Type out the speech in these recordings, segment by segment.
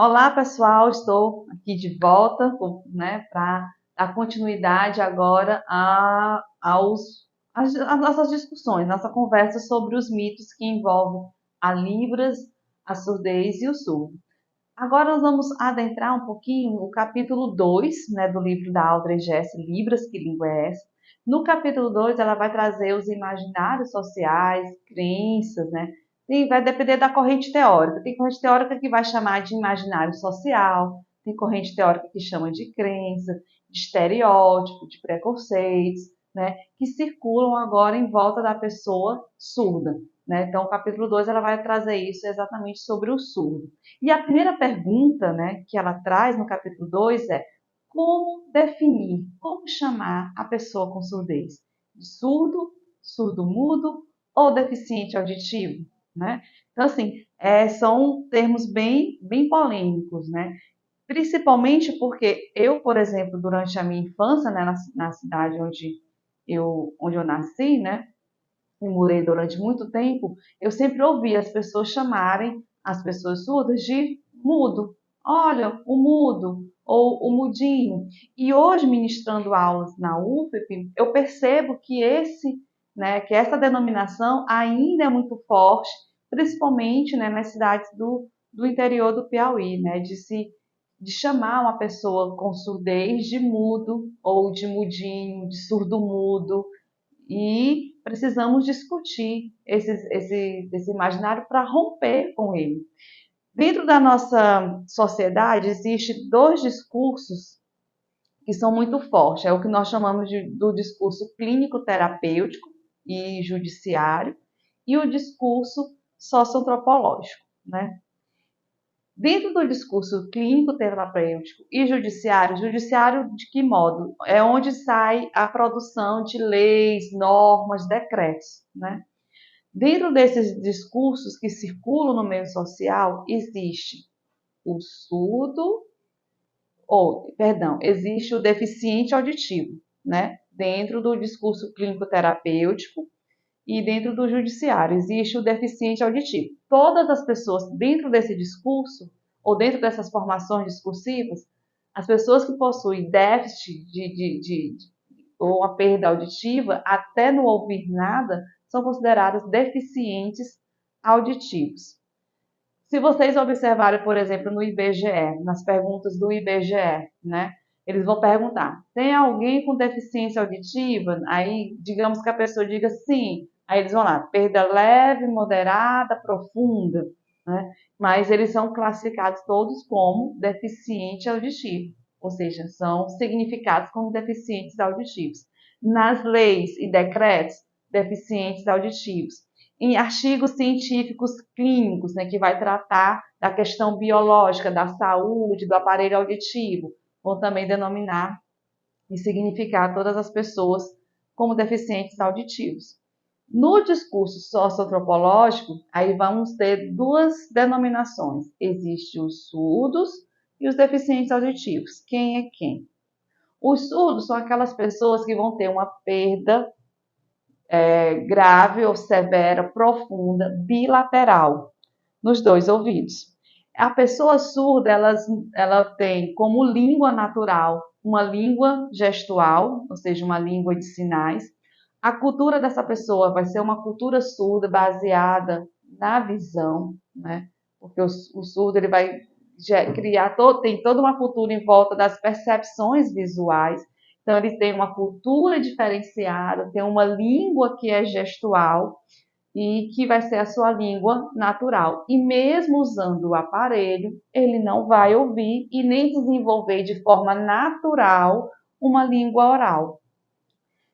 Olá, pessoal, estou aqui de volta, né, para dar continuidade agora às nossas discussões, nossa conversa sobre os mitos que envolvem a Libras, a surdez e o surdo. Agora nós vamos adentrar um pouquinho o capítulo 2, né, do livro da Audrey Gesse, Libras, que língua é essa? No capítulo 2, ela vai trazer os imaginários sociais, crenças, né? E vai depender da corrente teórica. Tem corrente teórica que vai chamar de imaginário social, tem corrente teórica que chama de crença, de estereótipo, de preconceitos, né? Que circulam agora em volta da pessoa surda. Né? Então, o capítulo 2 ela vai trazer isso exatamente sobre o surdo. E a primeira pergunta, né, que ela traz no capítulo 2 é como definir, como chamar a pessoa com surdez? De surdo, surdo-mudo ou deficiente auditivo? Né? Então, assim, são termos bem polêmicos, né? Principalmente porque eu, por exemplo, durante a minha infância, né, na cidade onde eu nasci, né, e morei durante muito tempo, eu sempre ouvi as pessoas chamarem as pessoas surdas de mudo. Olha, o mudo ou o mudinho. E hoje, ministrando aulas na UFP, eu percebo que que essa denominação ainda é muito forte, principalmente, né, nas cidades do interior do Piauí, né, de chamar uma pessoa com surdez de mudo ou de mudinho, de surdo-mudo, e precisamos discutir esse imaginário para romper com ele. Dentro da nossa sociedade, existem dois discursos que são muito fortes. É o que nós chamamos do discurso clínico-terapêutico e judiciário e o discurso socioantropológico, né? Dentro do discurso clínico, terapêutico e judiciário de que modo? É onde sai a produção de leis, normas, decretos, né? Dentro desses discursos que circulam no meio social, existe o surdo, existe o deficiente auditivo, né? Dentro do discurso clínico terapêutico e dentro do judiciário, existe o deficiente auditivo. Todas as pessoas dentro desse discurso, ou dentro dessas formações discursivas, as pessoas que possuem déficit ou a perda auditiva, até não ouvir nada, são consideradas deficientes auditivos. Se vocês observarem, por exemplo, no IBGE, nas perguntas do IBGE, né? Eles vão perguntar: tem alguém com deficiência auditiva? Aí, digamos que a pessoa diga sim. Aí eles vão lá: perda leve, moderada, profunda, né? Mas eles são classificados todos como deficiente auditivo, ou seja, são significados como deficientes auditivos. Nas leis e decretos, deficientes auditivos em artigos científicos clínicos, né, que vai tratar da questão biológica, da saúde, do aparelho auditivo, vão também denominar e significar todas as pessoas como deficientes auditivos. No discurso socioantropológico, aí vamos ter duas denominações. Existem os surdos e os deficientes auditivos. Quem é quem? Os surdos são aquelas pessoas que vão ter uma perda grave ou severa, profunda, bilateral, nos dois ouvidos. A pessoa surda, ela tem como língua natural uma língua gestual, ou seja, uma língua de sinais. A cultura dessa pessoa vai ser uma cultura surda baseada na visão, né? Porque o surdo ele vai tem toda uma cultura em volta das percepções visuais. Então, ele tem uma cultura diferenciada, tem uma língua que é gestual e que vai ser a sua língua natural. E mesmo usando o aparelho, ele não vai ouvir e nem desenvolver de forma natural uma língua oral.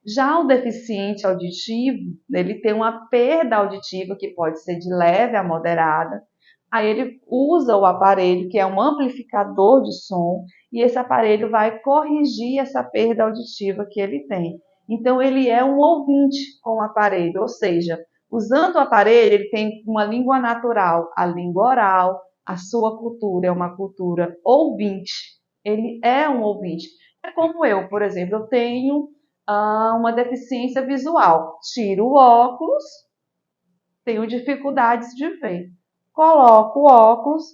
Já o deficiente auditivo, ele tem uma perda auditiva que pode ser de leve a moderada. Aí ele usa o aparelho, que é um amplificador de som, e esse aparelho vai corrigir essa perda auditiva que ele tem. Então, ele é um ouvinte com o aparelho, ou seja, usando o aparelho, ele tem uma língua natural, a língua oral, a sua cultura é uma cultura ouvinte. Ele é um ouvinte. É como eu, por exemplo, eu tenho uma deficiência visual. Tiro o óculos, tenho dificuldades de ver. Coloco o óculos,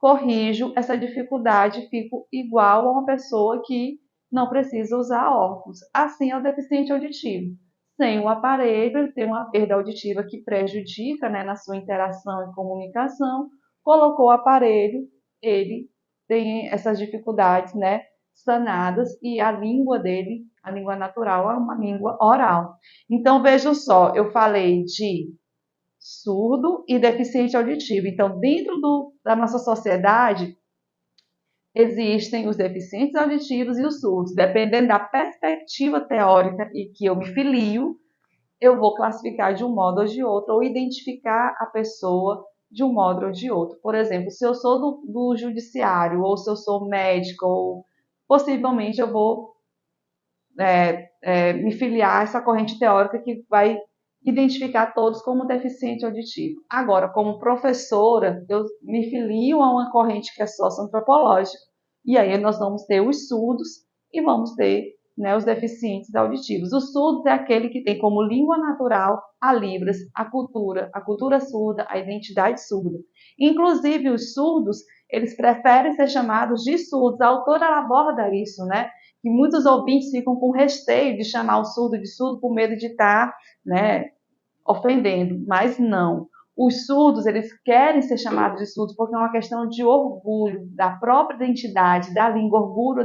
corrijo essa dificuldade, fico igual a uma pessoa que não precisa usar óculos. Assim é o deficiente auditivo. Sem o aparelho, ele tem uma perda auditiva que prejudica, né, na sua interação e comunicação. Colocou o aparelho, ele tem essas dificuldades, né, sanadas, e a língua dele, a língua natural, é uma língua oral. Então, vejam só, eu falei de surdo e deficiente auditivo. Então, da nossa sociedade, existem os deficientes auditivos e os surdos. Dependendo da perspectiva teórica e que eu me filio, eu vou classificar de um modo ou de outro, ou identificar a pessoa de um modo ou de outro. Por exemplo, se eu sou do judiciário, ou se eu sou médico, ou possivelmente eu vou me filiar a essa corrente teórica que vai identificar todos como deficiente auditivo. Agora, como professora, eu me filio a uma corrente que é socioantropológica, e aí nós vamos ter os surdos e vamos ter, né, os deficientes auditivos. Os surdos é aquele que tem como língua natural a Libras, a cultura surda, a identidade surda. Inclusive, os surdos, eles preferem ser chamados de surdos. A autora ela aborda isso, né? E muitos ouvintes ficam com receio de chamar o surdo de surdo por medo de estar, né, ofendendo, mas não. Os surdos, eles querem ser chamados de surdos porque é uma questão de orgulho da própria identidade, da língua, orgulho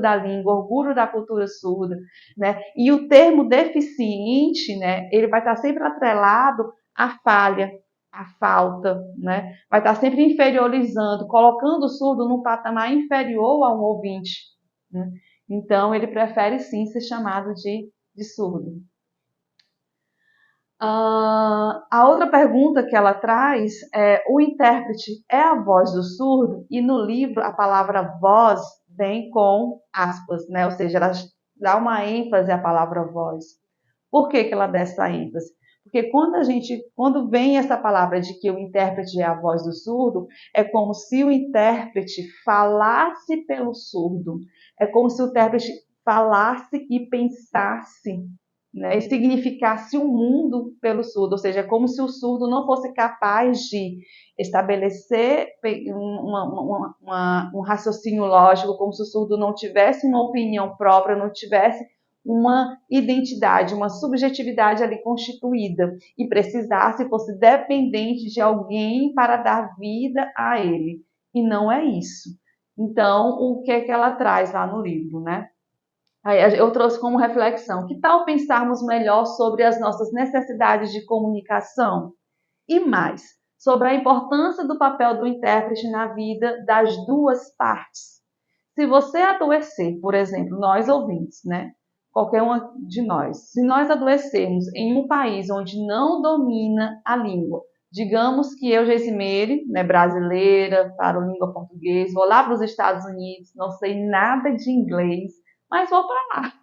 da cultura surda, né? E o termo deficiente, né, ele vai estar sempre atrelado à falha, à falta, né? Vai estar sempre inferiorizando, colocando o surdo num patamar inferior a um ouvinte, né? Então, ele prefere sim ser chamado de surdo. A outra pergunta que ela traz é: o intérprete é a voz do surdo? E no livro a palavra voz vem com aspas, né? Ou seja, ela dá uma ênfase à palavra voz. Por que ela dá essa ênfase? Porque quando vem essa palavra de que o intérprete é a voz do surdo, é como se o intérprete falasse pelo surdo. É como se o intérprete falasse e pensasse, né, e significasse o mundo pelo surdo, ou seja, é como se o surdo não fosse capaz de estabelecer um raciocínio lógico, como se o surdo não tivesse uma opinião própria, não tivesse uma identidade, uma subjetividade ali constituída e precisasse, fosse dependente de alguém para dar vida a ele. E não é isso. Então, o que é que ela traz lá no livro, né? Aí eu trouxe como reflexão: que tal pensarmos melhor sobre as nossas necessidades de comunicação? E mais, sobre a importância do papel do intérprete na vida das duas partes. Se você adoecer, por exemplo, nós ouvintes, né? Qualquer uma de nós, se nós adoecermos em um país onde não domina a língua, digamos que eu, Geisimeire, né, brasileira, falo língua portuguesa, vou lá para os Estados Unidos, não sei nada de inglês, mas vou para lá,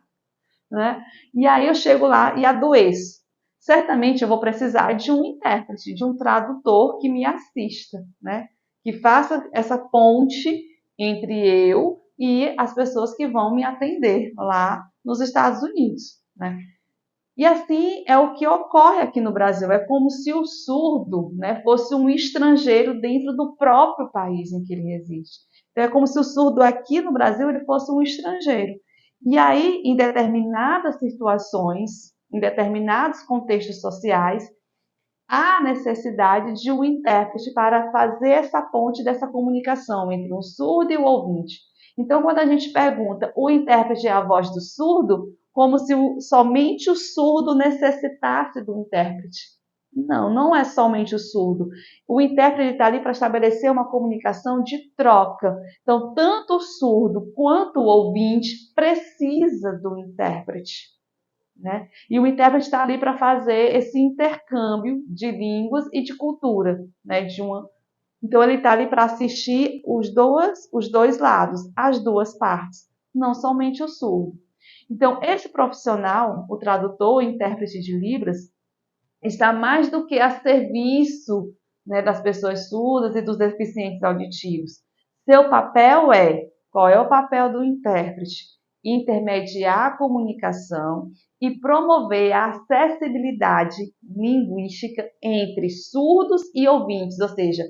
né? E aí eu chego lá e adoeço. Certamente eu vou precisar de um intérprete, de um tradutor que me assista, né? Que faça essa ponte entre eu e as pessoas que vão me atender lá nos Estados Unidos, né? E assim é o que ocorre aqui no Brasil. É como se o surdo, né, fosse um estrangeiro dentro do próprio país em que ele reside. Então, é como se o surdo aqui no Brasil ele fosse um estrangeiro. E aí, em determinadas situações, em determinados contextos sociais, há necessidade de um intérprete para fazer essa ponte dessa comunicação entre um surdo e o ouvinte. Então, quando a gente pergunta, o intérprete é a voz do surdo, como se somente o surdo necessitasse do intérprete. Não, não é somente o surdo. O intérprete está ali para estabelecer uma comunicação de troca. Então, tanto o surdo quanto o ouvinte precisa do intérprete, né? E o intérprete está ali para fazer esse intercâmbio de línguas e de cultura, né? Então ele está ali para assistir os dois lados, as duas partes, não somente o surdo. Então esse profissional, o tradutor, o intérprete de Libras, está mais do que a serviço, né, das pessoas surdas e dos deficientes auditivos. Seu papel qual é o papel do intérprete? Intermediar a comunicação e promover a acessibilidade linguística entre surdos e ouvintes, ou seja,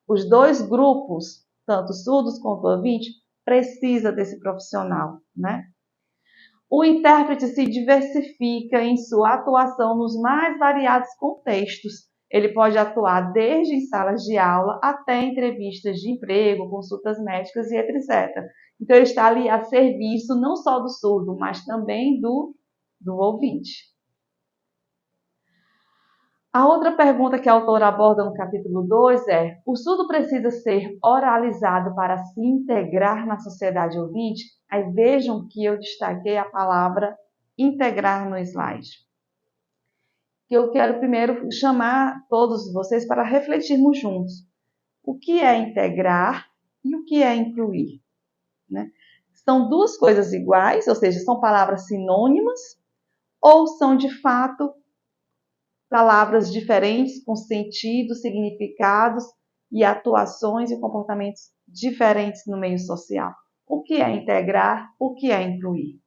os dois grupos tanto surdos quanto ouvintes, precisa desse profissional, né? O intérprete se diversifica em sua atuação nos mais variados contextos. Ele pode atuar desde em salas de aula até entrevistas de emprego, consultas médicas e etc. Então, ele está ali a serviço não só do surdo, mas também do ouvinte. A outra pergunta que a autora aborda no capítulo 2 é: o surdo precisa ser oralizado para se integrar na sociedade ouvinte? Aí vejam que eu destaquei a palavra integrar no slide. Que eu quero primeiro chamar todos vocês para refletirmos juntos. O que é integrar e o que é incluir? Né? São duas coisas iguais, ou seja, são palavras sinônimas, ou são de fato palavras diferentes, com sentidos, significados e atuações e comportamentos diferentes no meio social? O que é integrar? O que é incluir?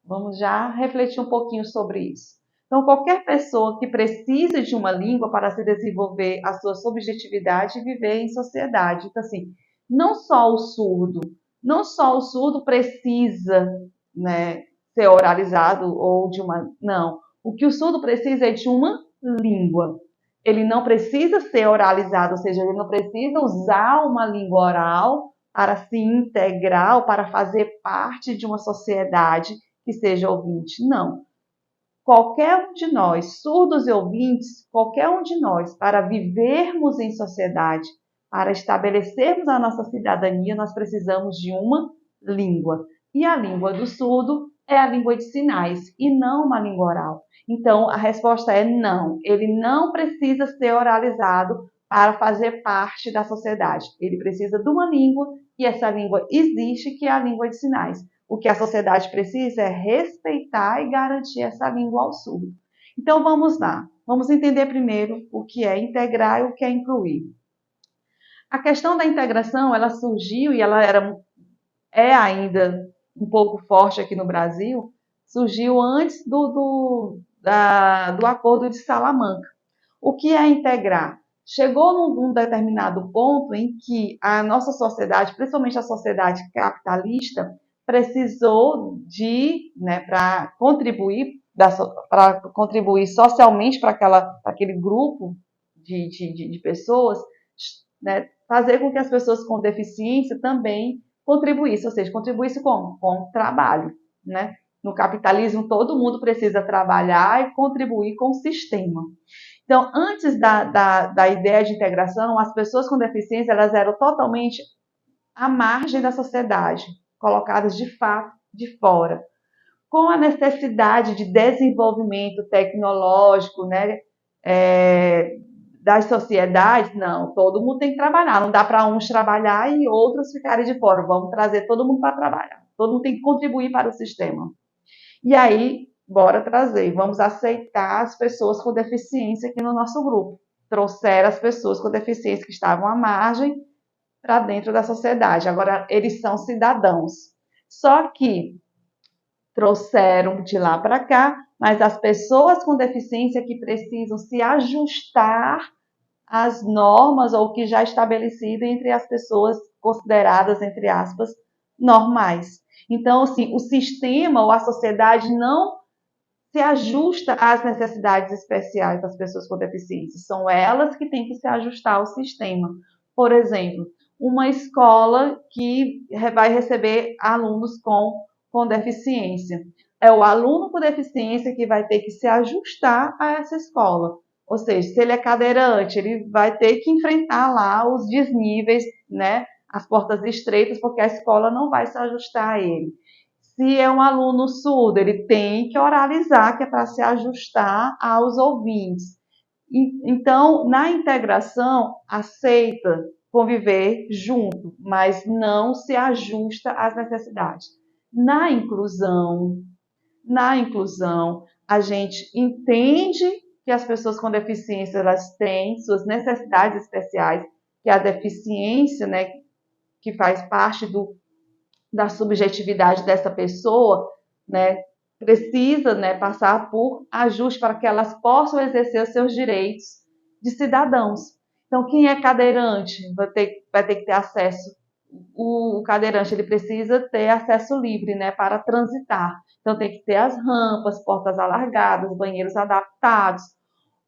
Vamos já refletir um pouquinho sobre isso. Então, qualquer pessoa que precise de uma língua para se desenvolver a sua subjetividade e viver em sociedade. Então, assim, não só o surdo precisa, né, ser oralizado ou de uma... Não. O que o surdo precisa é de uma língua. Ele não precisa ser oralizado, ou seja, ele não precisa usar uma língua oral para se integrar ou para fazer parte de uma sociedade que seja ouvinte. Não. Qualquer um de nós, surdos e ouvintes, qualquer um de nós, para vivermos em sociedade, para estabelecermos a nossa cidadania, nós precisamos de uma língua. E a língua do surdo é a língua de sinais e não uma língua oral. Então, a resposta é não. Ele não precisa ser oralizado para fazer parte da sociedade. Ele precisa de uma língua e essa língua existe, que é a língua de sinais. O que a sociedade precisa é respeitar e garantir essa língua ao surdo. Então, vamos lá. Vamos entender primeiro o que é integrar e o que é incluir. A questão da integração, ela surgiu e ela é ainda um pouco forte aqui no Brasil, surgiu antes do Acordo de Salamanca. O que é integrar? Chegou num determinado ponto em que a nossa sociedade, principalmente a sociedade capitalista, precisou para contribuir socialmente para aquele grupo de pessoas, né, fazer com que as pessoas com deficiência também contribuíssem, ou seja, contribuíssem com trabalho, né? No capitalismo, todo mundo precisa trabalhar e contribuir com o sistema. Então, antes da ideia de integração, as pessoas com deficiência elas eram totalmente à margem da sociedade, colocadas de fato de fora. Com a necessidade de desenvolvimento tecnológico, né, das sociedades, não, todo mundo tem que trabalhar, não dá para uns trabalhar e outros ficarem de fora, vamos trazer todo mundo para trabalhar, todo mundo tem que contribuir para o sistema. E aí, bora trazer, vamos aceitar as pessoas com deficiência aqui no nosso grupo. Trouxeram as pessoas com deficiência que estavam à margem para dentro da sociedade. Agora, eles são cidadãos. Só que trouxeram de lá para cá, mas as pessoas com deficiência que precisam se ajustar às normas ou que já é estabelecido entre as pessoas consideradas, entre aspas, normais. Então, assim, o sistema ou a sociedade não se ajusta às necessidades especiais das pessoas com deficiência. São elas que têm que se ajustar ao sistema. Por exemplo, uma escola que vai receber alunos com deficiência. É o aluno com deficiência que vai ter que se ajustar a essa escola. Ou seja, se ele é cadeirante, ele vai ter que enfrentar lá os desníveis, né? As portas estreitas, porque a escola não vai se ajustar a ele. Se é um aluno surdo, ele tem que oralizar, que é para se ajustar aos ouvintes. Então, na integração, aceita conviver junto, mas não se ajusta às necessidades. Na inclusão, a gente entende que as pessoas com deficiência elas têm suas necessidades especiais, que a deficiência, né, que faz parte da subjetividade dessa pessoa, né, precisa, né, passar por ajuste para que elas possam exercer os seus direitos de cidadãos. Então, quem é cadeirante vai ter que ter acesso. O cadeirante ele precisa ter acesso livre, né, para transitar. Então, tem que ter as rampas, portas alargadas, banheiros adaptados.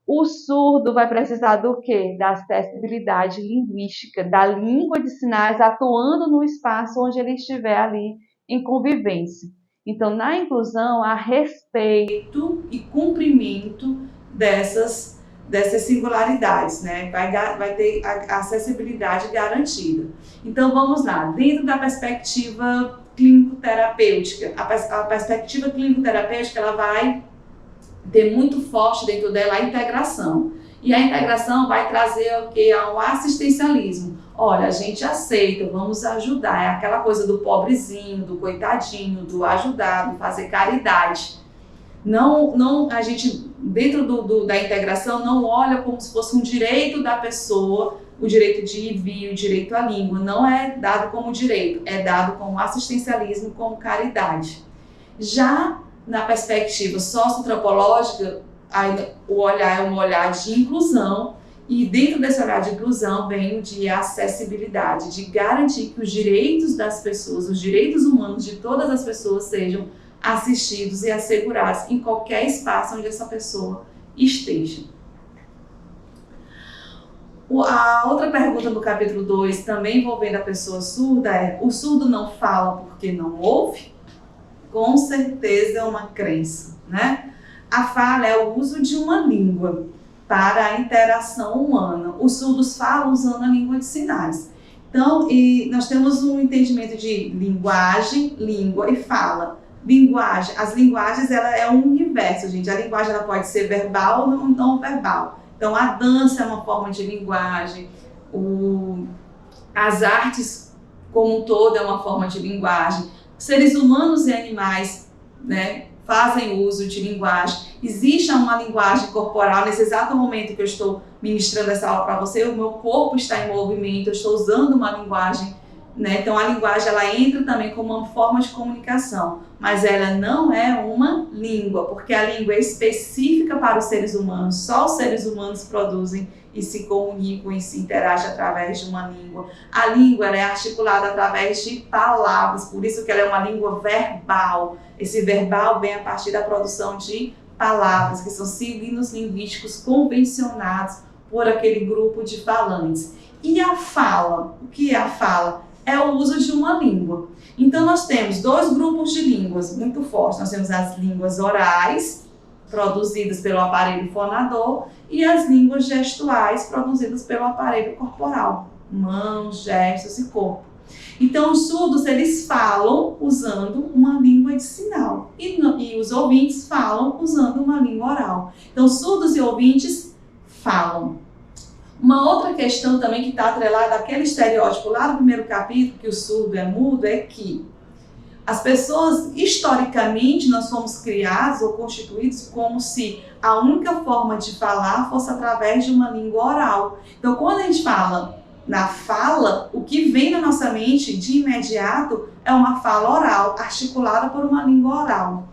O surdo vai precisar do quê? Da acessibilidade linguística, da língua de sinais atuando no espaço onde ele estiver ali em convivência. Então, na inclusão, há respeito e cumprimento dessas singularidades, né? Vai ter a acessibilidade garantida. Então, vamos lá. Dentro da perspectiva clínico-terapêutica, a perspectiva clínico-terapêutica, ela vai ter muito forte dentro dela a integração. E a integração vai trazer o que? Ao assistencialismo. Olha, a gente aceita, vamos ajudar. É aquela coisa do pobrezinho, do coitadinho, do ajudar, do fazer caridade. Não, a gente, dentro da integração, não olha como se fosse um direito da pessoa, o direito de ir e vir, o direito à língua. Não é dado como direito, é dado como assistencialismo, como caridade. Já na perspectiva socioantropológica, o olhar é um olhar de inclusão, e dentro desse olhar de inclusão vem o de acessibilidade, de garantir que os direitos das pessoas, os direitos humanos de todas as pessoas sejam assistidos e assegurados em qualquer espaço onde essa pessoa esteja. A outra pergunta do capítulo 2, também envolvendo a pessoa surda, é: o surdo não fala porque não ouve? Com certeza é uma crença, né? A fala é o uso de uma língua para a interação humana. Os surdos falam usando a língua de sinais. Então, nós temos um entendimento de linguagem, língua e fala. Linguagem, as linguagens, ela é um universo, gente. A linguagem ela pode ser verbal ou não verbal. Então, a dança é uma forma de linguagem, as artes como um todo é uma forma de linguagem. Seres humanos e animais, né, fazem uso de linguagem. Existe uma linguagem corporal. Nesse exato momento que eu estou ministrando essa aula para você, o meu corpo está em movimento, eu estou usando uma linguagem, né? Então a linguagem ela entra também como uma forma de comunicação, mas ela não é uma língua, porque a língua é específica para os seres humanos. Só os seres humanos produzem e se comunicam e se interagem através de uma língua. A língua ela é articulada através de palavras, por isso que ela é uma língua verbal. Esse verbal vem a partir da produção de palavras, que são signos linguísticos convencionados por aquele grupo de falantes. E a fala? O que é a fala? É o uso de uma língua. Então nós temos dois grupos de línguas muito fortes. Nós temos as línguas orais, produzidas pelo aparelho fonador, e as línguas gestuais, produzidas pelo aparelho corporal, mãos, gestos e corpo. Então os surdos, eles falam usando uma língua de sinal, e os ouvintes falam usando uma língua oral. Então surdos e ouvintes falam. Uma outra questão também que está atrelada àquele estereótipo lá no primeiro capítulo, que o surdo é mudo, é que as pessoas, historicamente, nós fomos criados ou constituídos como se a única forma de falar fosse através de uma língua oral. Então, quando a gente fala na fala, o que vem na nossa mente de imediato é uma fala oral, articulada por uma língua oral.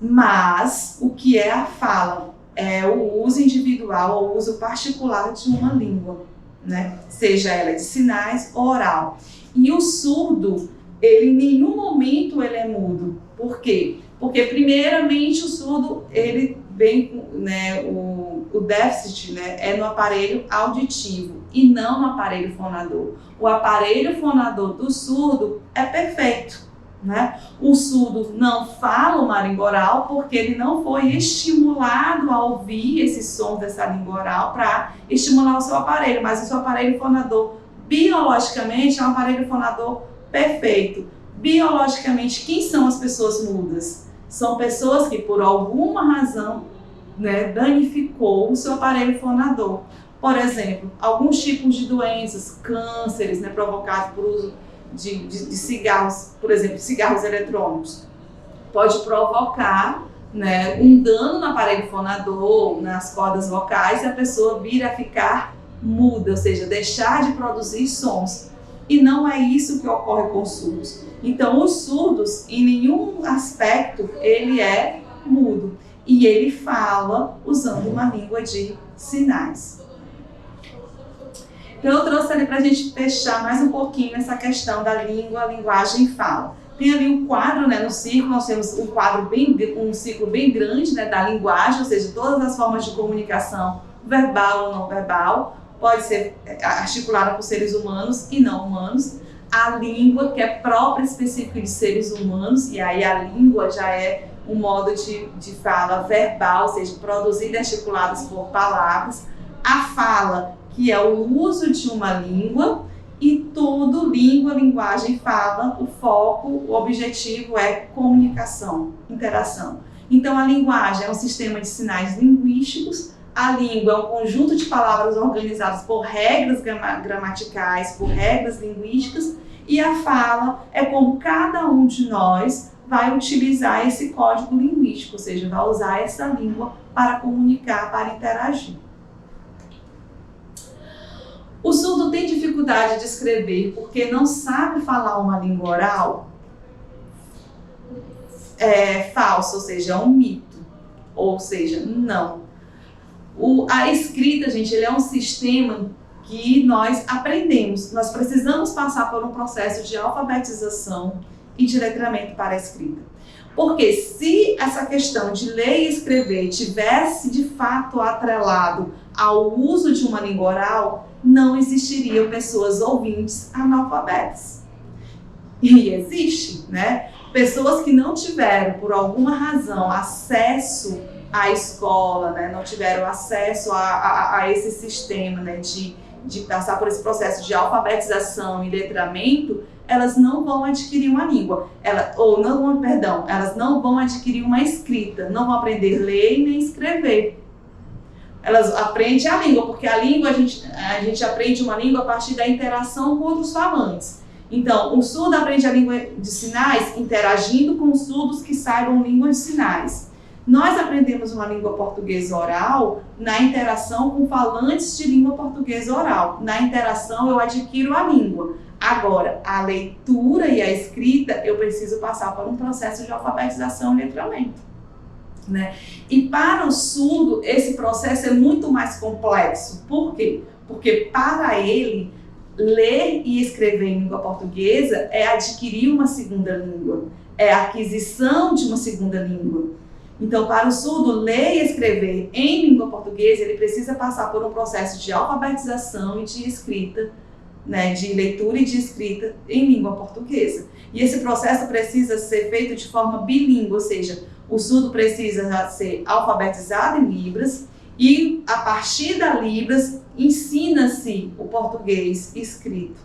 Mas o que é a fala? É o uso individual ou o uso particular de uma língua, né? Seja ela de sinais ou oral. E o surdo, ele em nenhum momento ele é mudo. Por quê? Porque primeiramente o surdo, ele vem, né, o déficit, né, é no aparelho auditivo e não no aparelho fonador. O aparelho fonador do surdo é perfeito, né? O surdo não fala uma língua oral porque ele não foi estimulado a ouvir esse som dessa língua oral para estimular o seu aparelho, mas o seu aparelho fonador, biologicamente, é um aparelho fonador perfeito. Biologicamente, quem são as pessoas mudas? São pessoas que, por alguma razão, né, danificou o seu aparelho fonador. Por exemplo, alguns tipos de doenças, cânceres, né, provocados por uso de cigarros, por exemplo, cigarros eletrônicos, pode provocar, né, um dano no aparelho fonador, nas cordas vocais, e a pessoa vir a ficar muda, ou seja, deixar de produzir sons. E não é isso que ocorre com os surdos. Então, os surdos, em nenhum aspecto, ele é mudo. E ele fala usando uma língua de sinais. Então eu trouxe ali para a gente fechar mais um pouquinho essa questão da língua, linguagem e fala. Tem ali um quadro, né, no círculo, nós temos um quadro um ciclo bem grande, né, da linguagem, ou seja, todas as formas de comunicação, verbal ou não verbal, pode ser articulada por seres humanos e não humanos. A língua, que é própria específica de seres humanos, e aí a língua já é um modo de fala verbal, ou seja, produzida e articuladas por palavras. A fala, que é o uso de uma língua, e tudo, língua, linguagem, fala, o foco, o objetivo é comunicação, interação. Então a linguagem é um sistema de sinais linguísticos, a língua é um conjunto de palavras organizadas por regras gramaticais, por regras linguísticas, e a fala é como cada um de nós vai utilizar esse código linguístico, ou seja, vai usar essa língua para comunicar, para interagir. O surdo tem dificuldade de escrever porque não sabe falar uma língua oral? É falso, ou seja, é um mito. Ou seja, não. A escrita, gente, ele é um sistema que nós aprendemos. Nós precisamos passar por um processo de alfabetização e de letramento para a escrita. Porque se essa questão de ler e escrever tivesse de fato atrelado ao uso de uma língua oral, não existiriam pessoas ouvintes analfabetas. E existe, né? Pessoas que não tiveram, por alguma razão, acesso à escola, né? Não tiveram acesso a esse sistema, né? de passar por esse processo de alfabetização e letramento, elas não vão adquirir uma língua. Elas não vão adquirir uma escrita, não vão aprender a ler nem escrever. Elas aprendem a língua, porque a língua, a gente aprende uma língua a partir da interação com outros falantes. Então, o surdo aprende a língua de sinais interagindo com os surdos que saibam língua de sinais. Nós aprendemos uma língua portuguesa oral na interação com falantes de língua portuguesa oral. Na interação, eu adquiro a língua. Agora, a leitura e a escrita, eu preciso passar por um processo de alfabetização e letramento. Né? E para o surdo, esse processo é muito mais complexo. Por quê? Porque para ele, ler e escrever em língua portuguesa é adquirir uma segunda língua, é a aquisição de uma segunda língua. Então, para o surdo, ler e escrever em língua portuguesa, ele precisa passar por um processo de alfabetização e de escrita, né, de leitura e de escrita em língua portuguesa. E esse processo precisa ser feito de forma bilíngue, ou seja, o surdo precisa ser alfabetizado em Libras e, a partir da Libras, ensina-se o português escrito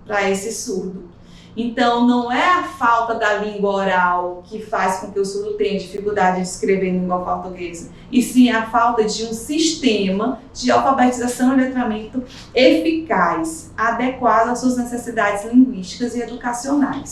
para esse surdo. Então, não é a falta da língua oral que faz com que o surdo tenha dificuldade de escrever em língua portuguesa, e sim a falta de um sistema de alfabetização e letramento eficaz, adequado às suas necessidades linguísticas e educacionais.